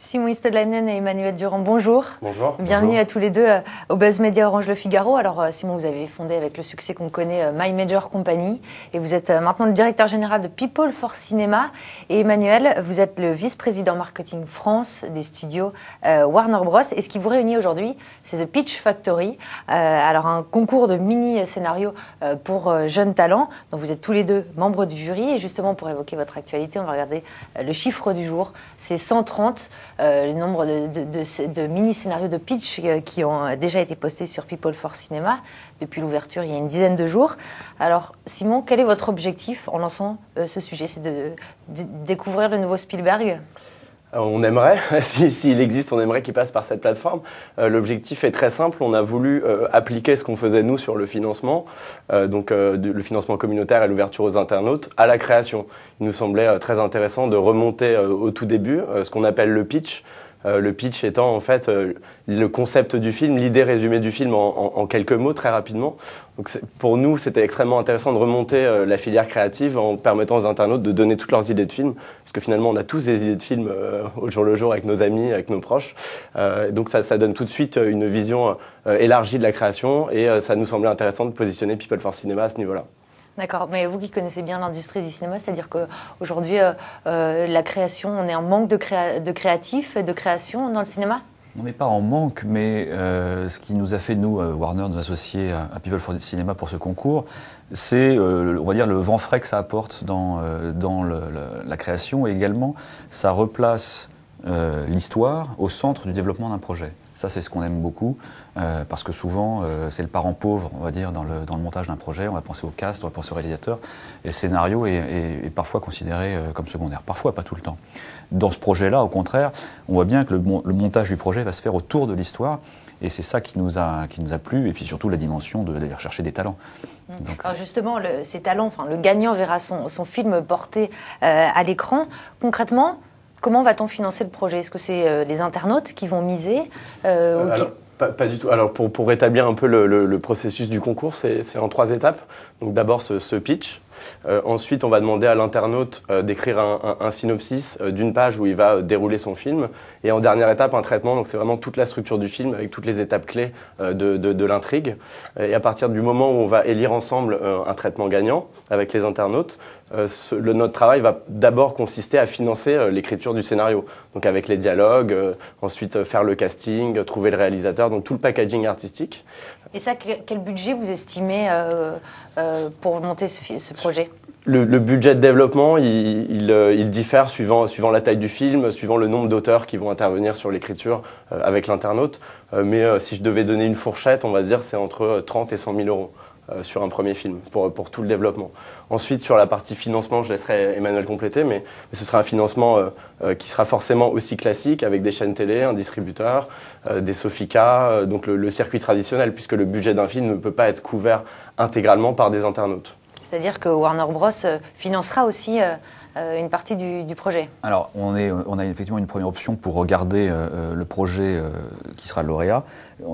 Simon Histolainen et Emmanuel Durand, bonjour. Bonjour. Bienvenue à tous les deux au Buzz Media Orange Le Figaro. Alors Simon, vous avez fondé avec le succès qu'on connaît My Major Company et vous êtes maintenant le directeur général de People for Cinema. Et Emmanuel, vous êtes le vice-président marketing France des studios Warner Bros. Et ce qui vous réunit aujourd'hui, c'est The Pitch Factory. Alors un concours de mini-scénarios pour jeunes talents. Donc vous êtes tous les deux membres du jury. Et justement, pour évoquer votre actualité, on va regarder le chiffre du jour. C'est 130. Le nombre de mini-scénarios de pitch qui ont déjà été postés sur People for Cinema depuis l'ouverture il y a une dizaine de jours. Alors Simon, quel est votre objectif en lançant ce sujet? C'est de découvrir le nouveau Spielberg? On aimerait, s'il existe, on aimerait qu'il passe par cette plateforme. L'objectif est très simple, on a voulu appliquer ce qu'on faisait nous sur le financement, le financement communautaire et l'ouverture aux internautes, à la création. Il nous semblait très intéressant de remonter au tout début, ce qu'on appelle le pitch. Le pitch étant en fait le concept du film, l'idée résumée du film en quelques mots très rapidement. Donc pour nous, c'était extrêmement intéressant de remonter la filière créative en permettant aux internautes de donner toutes leurs idées de films, parce que finalement on a tous des idées de films au jour le jour avec nos amis, avec nos proches. Donc ça donne tout de suite une vision élargie de la création et ça nous semblait intéressant de positionner People for Cinema à ce niveau-là. D'accord, mais vous qui connaissez bien l'industrie du cinéma, c'est-à-dire qu'aujourd'hui, la création, on est en manque de créatifs, de création dans le cinéma? On n'est pas en manque, mais ce qui nous a fait, nous, Warner, nous associer à People for Cinema pour ce concours, c'est, on va dire, le vent frais que ça apporte dans la création et également, ça replace l'histoire au centre du développement d'un projet. Ça, c'est ce qu'on aime beaucoup, parce que souvent, c'est le parent pauvre, on va dire, dans le montage d'un projet. On va penser au cast, on va penser au réalisateur, et le scénario est parfois considéré comme secondaire. Parfois, pas tout le temps. Dans ce projet-là, au contraire, on voit bien que le montage du projet va se faire autour de l'histoire, et c'est ça qui nous a plu, et puis surtout la dimension d'aller chercher des talents. Donc, alors justement, ces talents, enfin, le gagnant verra son film porté à l'écran. Concrètement, comment va-t-on financer le projet? Est-ce que c'est les internautes qui vont miser Alors, pas du tout. Alors, pour rétablir un peu le processus du concours, c'est en 3 étapes. Donc, d'abord, ce pitch. Ensuite, on va demander à l'internaute d'écrire un synopsis d'une page où il va dérouler son film. Et en dernière étape, un traitement. Donc, c'est vraiment toute la structure du film avec toutes les étapes clés de l'intrigue. Et à partir du moment où on va élire ensemble un traitement gagnant avec les internautes, notre travail va d'abord consister à financer l'écriture du scénario. Donc, avec les dialogues, ensuite faire le casting, trouver le réalisateur, donc tout le packaging artistique. Et ça, quel budget vous estimez pour monter ce projet? Le budget de développement, il diffère suivant la taille du film, suivant le nombre d'auteurs qui vont intervenir sur l'écriture avec l'internaute. Mais si je devais donner une fourchette, on va dire c'est entre 30 et 100 000 euros sur un premier film pour tout le développement. Ensuite, sur la partie financement, je laisserai Emmanuel compléter, mais ce sera un financement qui sera forcément aussi classique avec des chaînes télé, un distributeur, des Sofica, donc le circuit traditionnel, puisque le budget d'un film ne peut pas être couvert intégralement par des internautes. C'est-à-dire que Warner Bros financera aussi une partie du projet. Alors, on a effectivement une première option pour regarder le projet qui sera lauréat.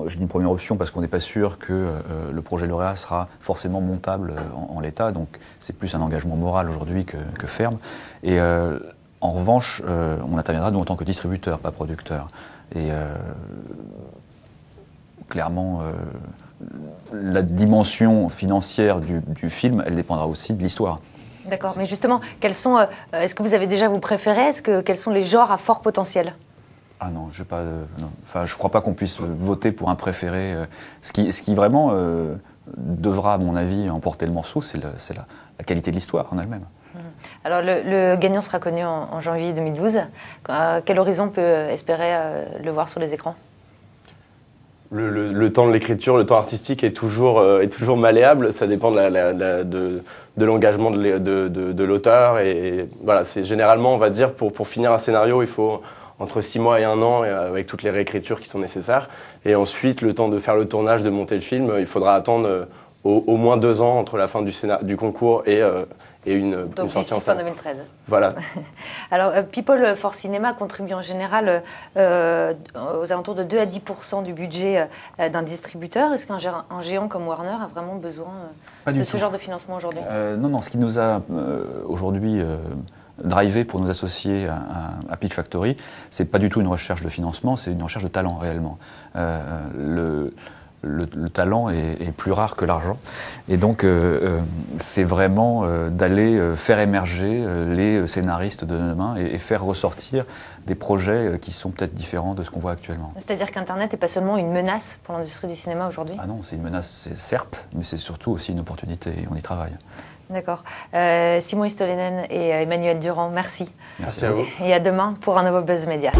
Je dis une première option parce qu'on n'est pas sûr que le projet lauréat sera forcément montable en l'état. Donc, c'est plus un engagement moral aujourd'hui que ferme. Et en revanche, on interviendra nous en tant que distributeur, pas producteur. Et clairement, la dimension financière du film, elle dépendra aussi de l'histoire. D'accord, mais justement, est-ce que vous avez déjà vos préférés? Quels sont les genres à fort potentiel? Ah non, je ne crois pas qu'on puisse voter pour un préféré. Ce qui vraiment devra, à mon avis, emporter le morceau, c'est la qualité de l'histoire en elle-même. Alors, le gagnant sera connu en janvier 2012. Quel horizon on peut espérer le voir sur les écrans? Le temps de l'écriture, le temps artistique est toujours malléable. Ça dépend de l'engagement de l'auteur. Et voilà, c'est généralement, on va dire, pour finir un scénario, il faut entre 6 mois et 1 an, avec toutes les réécritures qui sont nécessaires. Et ensuite, le temps de faire le tournage, de monter le film, il faudra attendre au moins 2 ans entre la fin du concours et une Donc sortie en d'ici fin salle. 2013. Voilà. Alors, People for Cinema contribue en général aux alentours de 2 à 10% du budget d'un distributeur. Est-ce qu'un géant comme Warner a vraiment besoin de ce genre de financement aujourd'hui? Non, ce qui nous a aujourd'hui drivé pour nous associer à Pitch Factory, c'est pas du tout une recherche de financement, c'est une recherche de talent réellement. Le talent est plus rare que l'argent. Et donc, c'est vraiment d'aller faire émerger les scénaristes de demain et faire ressortir des projets qui sont peut-être différents de ce qu'on voit actuellement. C'est-à-dire qu'Internet n'est pas seulement une menace pour l'industrie du cinéma aujourd'hui? Ah non, c'est une menace, certes, mais c'est surtout aussi une opportunité et on y travaille. D'accord. Simon Histolenen et Emmanuel Durand, merci. Merci à vous. Et à demain pour un nouveau Buzz Media.